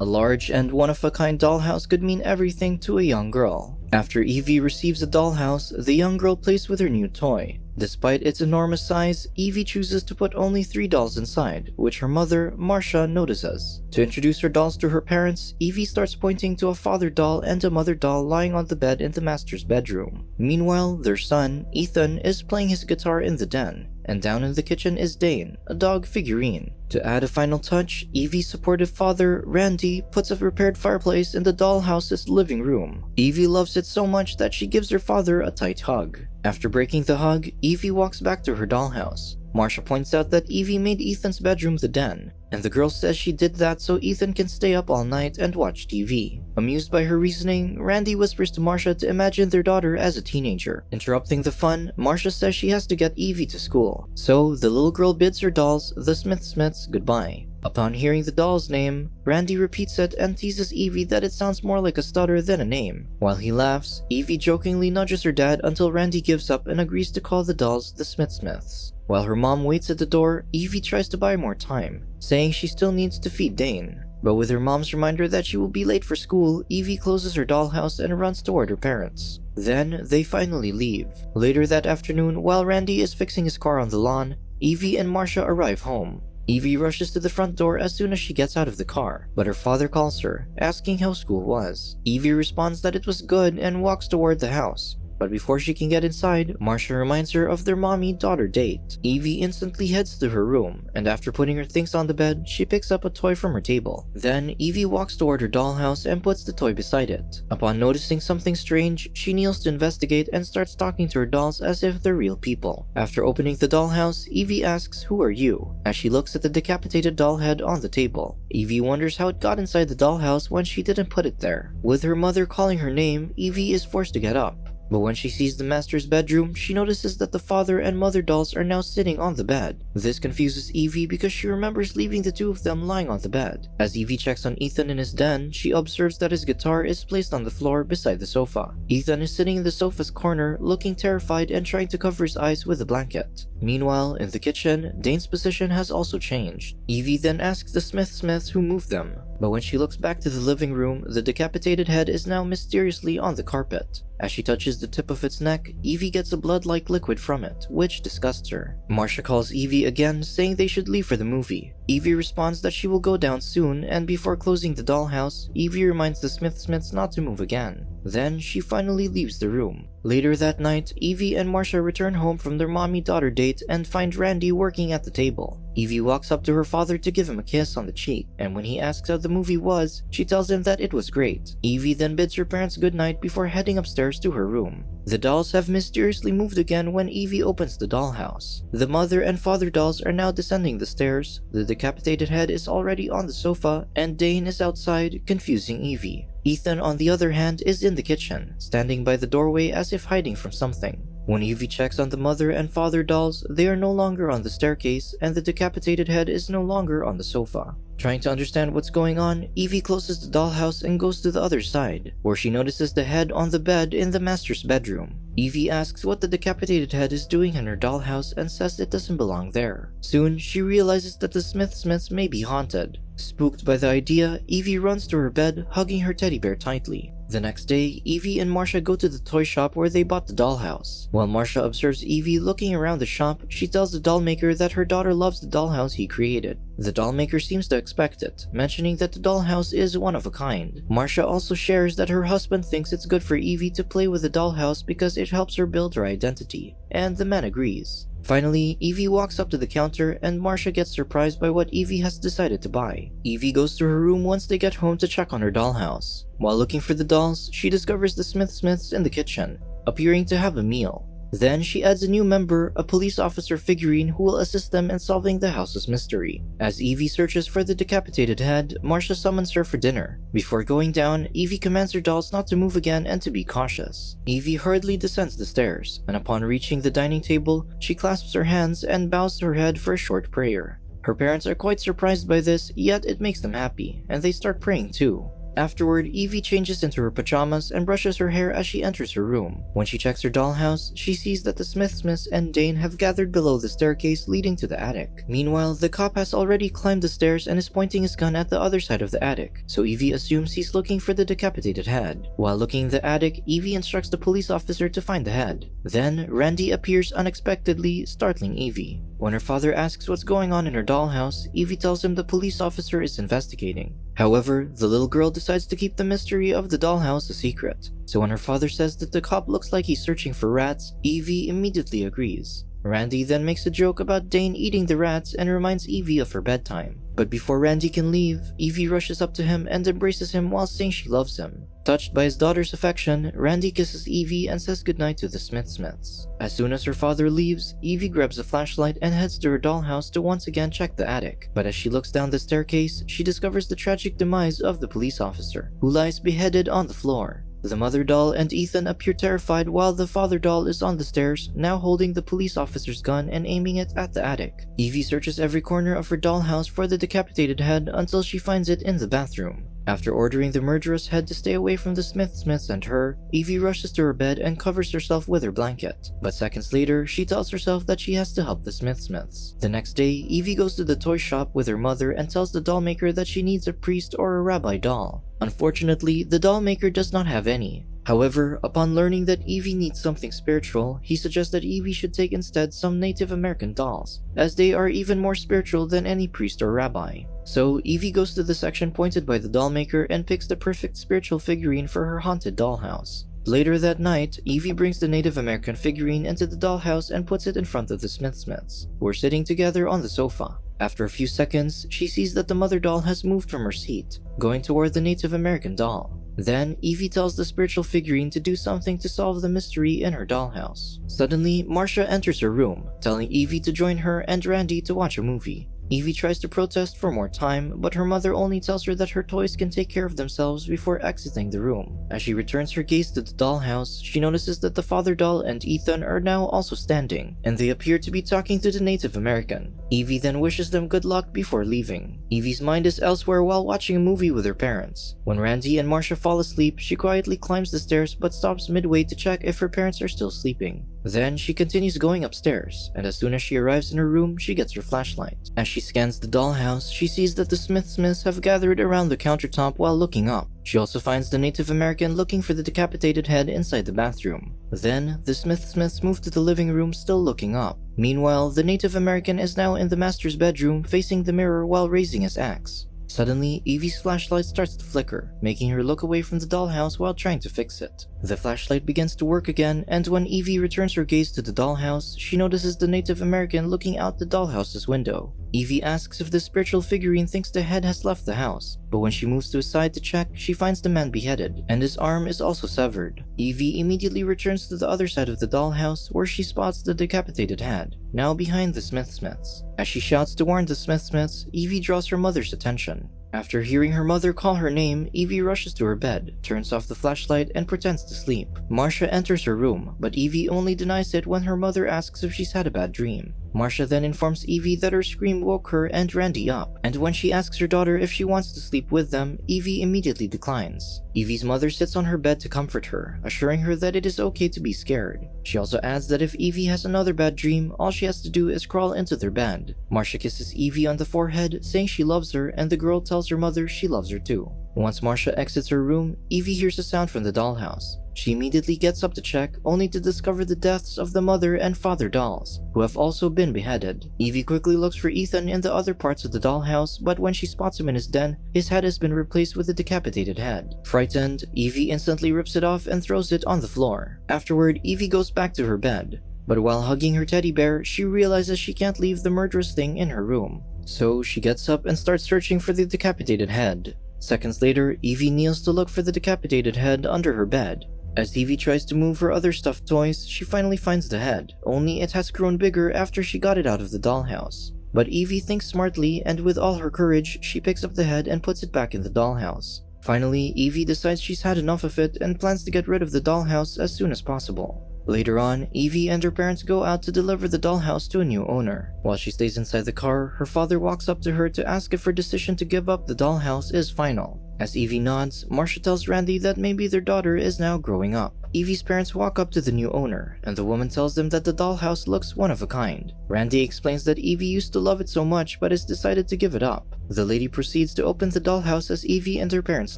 A large and one-of-a-kind dollhouse could mean everything to a young girl. After Evie receives a dollhouse, the young girl plays with her new toy. Despite its enormous size, Evie chooses to put only 3 dolls inside, which her mother, Marcia, notices. To introduce her dolls to her parents, Evie starts pointing to a father doll and a mother doll lying on the bed in the master's bedroom. Meanwhile, their son, Ethan, is playing his guitar in the den, and down in the kitchen is Dane, a dog figurine. To add a final touch, Evie's supportive father, Randy, puts a repaired fireplace in the dollhouse's living room. Evie loves it so much that she gives her father a tight hug. After breaking the hug, Evie walks back to her dollhouse. Marcia points out that Evie made Ethan's bedroom the den, and the girl says she did that so Ethan can stay up all night and watch TV. Amused by her reasoning, Randy whispers to Marcia to imagine their daughter as a teenager. Interrupting the fun, Marcia says she has to get Evie to school, so the little girl bids her dolls, the Smiths, goodbye. Upon hearing the doll's name, Randy repeats it and teases Evie that it sounds more like a stutter than a name. While he laughs, Evie jokingly nudges her dad until Randy gives up and agrees to call the dolls the Smiths. While her mom waits at the door, Evie tries to buy more time, saying she still needs to feed Dane. But with her mom's reminder that she will be late for school, Evie closes her dollhouse and runs toward her parents. Then, they finally leave. Later that afternoon, while Randy is fixing his car on the lawn, Evie and Marcia arrive home. Evie rushes to the front door as soon as she gets out of the car, but her father calls her, asking how school was. Evie responds that it was good and walks toward the house. But before she can get inside, Marcia reminds her of their mommy-daughter date. Evie instantly heads to her room, and after putting her things on the bed, she picks up a toy from her table. Then, Evie walks toward her dollhouse and puts the toy beside it. Upon noticing something strange, she kneels to investigate and starts talking to her dolls as if they're real people. After opening the dollhouse, Evie asks, "Who are you?" as she looks at the decapitated doll head on the table. Evie wonders how it got inside the dollhouse when she didn't put it there. With her mother calling her name, Evie is forced to get up. But when she sees the master's bedroom, she notices that the father and mother dolls are now sitting on the bed. This confuses Evie because she remembers leaving the two of them lying on the bed. As Evie checks on Ethan in his den, she observes that his guitar is placed on the floor beside the sofa. Ethan is sitting in the sofa's corner, looking terrified and trying to cover his eyes with a blanket. Meanwhile, in the kitchen, Dane's position has also changed. Evie then asks the Smiths who moved them. But when she looks back to the living room, the decapitated head is now mysteriously on the carpet. As she touches the tip of its neck, Evie gets a blood-like liquid from it, which disgusts her. Marcia calls Evie again, saying they should leave for the movie. Evie responds that she will go down soon, and before closing the dollhouse, Evie reminds the Smiths not to move again. Then, she finally leaves the room. Later that night, Evie and Marcia return home from their mommy-daughter date and find Randy working at the table. Evie walks up to her father to give him a kiss on the cheek, and when he asks how the movie was, she tells him that it was great. Evie then bids her parents goodnight before heading upstairs to her room. The dolls have mysteriously moved again when Evie opens the dollhouse. The mother and father dolls are now descending the stairs, the decapitated head is already on the sofa, and Dane is outside, confusing Evie. Ethan, on the other hand, is in the kitchen, standing by the doorway as if hiding from something. When Evie checks on the mother and father dolls, they are no longer on the staircase, and the decapitated head is no longer on the sofa. Trying to understand what's going on, Evie closes the dollhouse and goes to the other side, where she notices the head on the bed in the master's bedroom. Evie asks what the decapitated head is doing in her dollhouse and says it doesn't belong there. Soon, she realizes that the Smiths may be haunted. Spooked by the idea, Evie runs to her bed, hugging her teddy bear tightly. The next day, Evie and Marcia go to the toy shop where they bought the dollhouse. While Marcia observes Evie looking around the shop, she tells the doll maker that her daughter loves the dollhouse he created. The doll maker seems to expect it, mentioning that the dollhouse is one of a kind. Marcia also shares that her husband thinks it's good for Evie to play with the dollhouse because it helps her build her identity, and the man agrees. Finally, Evie walks up to the counter and Marcia gets surprised by what Evie has decided to buy. Evie goes to her room once they get home to check on her dollhouse. While looking for the dolls, she discovers the Smiths in the kitchen, appearing to have a meal. Then she adds a new member, a police officer figurine who will assist them in solving the house's mystery. As Evie searches for the decapitated head, Marcia summons her for dinner. Before going down, Evie commands her dolls not to move again and to be cautious. Evie hurriedly descends the stairs, and upon reaching the dining table, she clasps her hands and bows her head for a short prayer. Her parents are quite surprised by this, yet it makes them happy, and they start praying too. Afterward, Evie changes into her pajamas and brushes her hair as she enters her room. When she checks her dollhouse, she sees that the Smiths and Dane have gathered below the staircase leading to the attic. Meanwhile, the cop has already climbed the stairs and is pointing his gun at the other side of the attic, so Evie assumes he's looking for the decapitated head. While looking in the attic, Evie instructs the police officer to find the head. Then, Randy appears unexpectedly, startling Evie. When her father asks what's going on in her dollhouse, Evie tells him the police officer is investigating. However, the little girl decides to keep the mystery of the dollhouse a secret, so when her father says that the cop looks like he's searching for rats, Evie immediately agrees. Randy then makes a joke about Dane eating the rats and reminds Evie of her bedtime. But before Randy can leave, Evie rushes up to him and embraces him while saying she loves him. Touched by his daughter's affection, Randy kisses Evie and says goodnight to the Smiths. As soon as her father leaves, Evie grabs a flashlight and heads to her dollhouse to once again check the attic. But as she looks down the staircase, she discovers the tragic demise of the police officer, who lies beheaded on the floor. The mother doll and Ethan appear terrified while the father doll is on the stairs, now holding the police officer's gun and aiming it at the attic. Evie searches every corner of her dollhouse for the decapitated head until she finds it in the bathroom. After ordering the murderous head to stay away from the Smiths and her, Evie rushes to her bed and covers herself with her blanket. But seconds later, she tells herself that she has to help the Smiths. The next day, Evie goes to the toy shop with her mother and tells the doll maker that she needs a priest or a rabbi doll. Unfortunately, the doll maker does not have any. However, upon learning that Evie needs something spiritual, he suggests that Evie should take instead some Native American dolls, as they are even more spiritual than any priest or rabbi. So, Evie goes to the section pointed by the doll maker and picks the perfect spiritual figurine for her haunted dollhouse. Later that night, Evie brings the Native American figurine into the dollhouse and puts it in front of the Smiths, who are sitting together on the sofa. After a few seconds, she sees that the mother doll has moved from her seat, going toward the Native American doll. Then, Evie tells the spiritual figurine to do something to solve the mystery in her dollhouse. Suddenly, Marcia enters her room, telling Evie to join her and Randy to watch a movie. Evie tries to protest for more time, but her mother only tells her that her toys can take care of themselves before exiting the room. As she returns her gaze to the dollhouse, she notices that the father doll and Ethan are now also standing, and they appear to be talking to the Native American. Evie then wishes them good luck before leaving. Evie's mind is elsewhere while watching a movie with her parents. When Randy and Marcia fall asleep, she quietly climbs the stairs but stops midway to check if her parents are still sleeping. Then, she continues going upstairs, and as soon as she arrives in her room, she gets her flashlight. As she scans the dollhouse, she sees that the Smiths have gathered around the countertop while looking up. She also finds the Native American looking for the decapitated head inside the bathroom. Then, the Smiths move to the living room still looking up. Meanwhile, the Native American is now in the master's bedroom facing the mirror while raising his axe. Suddenly, Evie's flashlight starts to flicker, making her look away from the dollhouse while trying to fix it. The flashlight begins to work again, and when Evie returns her gaze to the dollhouse, she notices the Native American looking out the dollhouse's window. Evie asks if the spiritual figurine thinks the head has left the house, but when she moves to his side to check, she finds the man beheaded, and his arm is also severed. Evie immediately returns to the other side of the dollhouse, where she spots the decapitated head, now behind the Smiths. As she shouts to warn the Smiths, Evie draws her mother's attention. After hearing her mother call her name, Evie rushes to her bed, turns off the flashlight, and pretends to sleep. Marcia enters her room, but Evie only denies it when her mother asks if she's had a bad dream. Marcia then informs Evie that her scream woke her and Randy up, and when she asks her daughter if she wants to sleep with them, Evie immediately declines. Evie's mother sits on her bed to comfort her, assuring her that it is okay to be scared. She also adds that if Evie has another bad dream, all she has to do is crawl into their bed. Marcia kisses Evie on the forehead, saying she loves her, and the girl tells her mother she loves her too. Once Marcia exits her room, Evie hears a sound from the dollhouse. She immediately gets up to check, only to discover the deaths of the mother and father dolls, who have also been beheaded. Evie quickly looks for Ethan in the other parts of the dollhouse, but when she spots him in his den, his head has been replaced with a decapitated head. Frightened, Evie instantly rips it off and throws it on the floor. Afterward, Evie goes back to her bed, but while hugging her teddy bear, she realizes she can't leave the murderous thing in her room. So she gets up and starts searching for the decapitated head. Seconds later, Evie kneels to look for the decapitated head under her bed. As Evie tries to move her other stuffed toys, she finally finds the head, only it has grown bigger after she got it out of the dollhouse. But Evie thinks smartly, and with all her courage, she picks up the head and puts it back in the dollhouse. Finally, Evie decides she's had enough of it and plans to get rid of the dollhouse as soon as possible. Later on, Evie and her parents go out to deliver the dollhouse to a new owner. While she stays inside the car, her father walks up to her to ask if her decision to give up the dollhouse is final. As Evie nods, Marcia tells Randy that maybe their daughter is now growing up. Evie's parents walk up to the new owner, and the woman tells them that the dollhouse looks one of a kind. Randy explains that Evie used to love it so much but has decided to give it up. The lady proceeds to open the dollhouse as Evie and her parents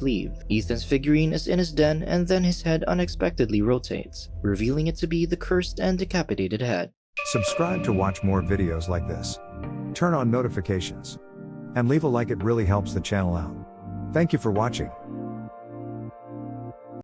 leave. Ethan's figurine is in his den, and then his head unexpectedly rotates, revealing it to be the cursed and decapitated head. Subscribe to watch more videos like this. Turn on notifications. And leave a like, it really helps the channel out. Thank you for watching.